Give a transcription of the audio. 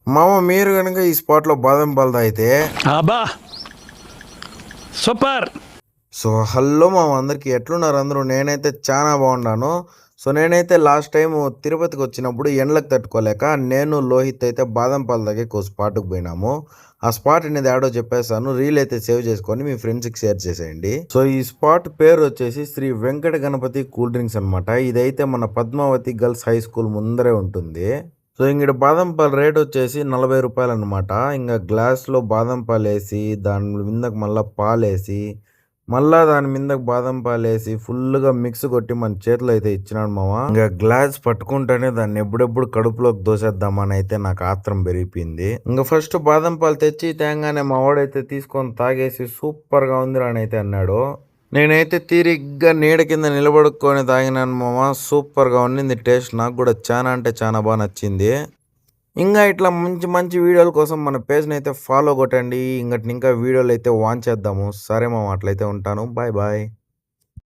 మామ మీరు కనుక ఈ స్పాట్లో బాదం పాలు తాగితే అబ్బా సూపర్. సో హలో మామ అందరికి ఎట్లున్నారు అందరూ? నేనైతే చాలా బాగున్నాను. సో నేనైతే లాస్ట్ టైం తిరుపతికి వచ్చినప్పుడు ఎండలకు తట్టుకోలేక నేను లోహిత్ అయితే బాదం పాలు తాగి స్పాట్కి పోయినాము. ఆ స్పాట్ అనేది ఆడో చెప్పేస్తాను, రీల్ అయితే సేవ్ చేసుకొని మీ ఫ్రెండ్స్కి షేర్ చేసేయండి. సో ఈ స్పాట్ పేరు వచ్చేసి శ్రీ వెంకట గణపతి కూల్ డ్రింక్స్ అనమాట. ఇదైతే మన పద్మావతి గర్ల్స్ హై స్కూల్ ముందరే ఉంటుంది. సో ఇంకడ బాదం పాలు రేట్ వచ్చేసి 40 రూపాయలు అనమాట. ఇంకా గ్లాస్లో బాదం పాలు వేసి దాని మీదకి మళ్ళీ పాలు వేసి మళ్ళా దాని మీదకి బాదం పాలు వేసి ఫుల్గా మిక్స్ కొట్టి మన చేతిలో అయితే ఇచ్చినాడు మామ. ఇంకా గ్లాస్ పట్టుకుంటేనే దాన్ని ఎప్పుడెప్పుడు కడుపులోకి దోసేద్దామని అయితే నాకు ఆత్రం పెరిగిపోయింది. ఇంకా ఫస్ట్ బాదం పాలు తెచ్చి తేగానే మా వాడైతే తీసుకొని తాగేసి సూపర్గా ఉంది అని అయితే అన్నాడు. నేనైతే తీరిగ్గా నీడ కింద నిలబడుకొని తాగినాను మామ. సూపర్గా ఉండింది టేస్ట్. నాకు కూడా చాలా అంటే చాలా బాగా నచ్చింది. ఇంకా ఇట్లా మంచి మంచి వీడియోల కోసం మన పేజ్ని అయితే ఫాలో కొట్టండి. ఇంకా వీడియోలు అయితే వాచ్ చేద్దాము. సరే మామ, అట్లయితే ఉంటాను. Bye bye.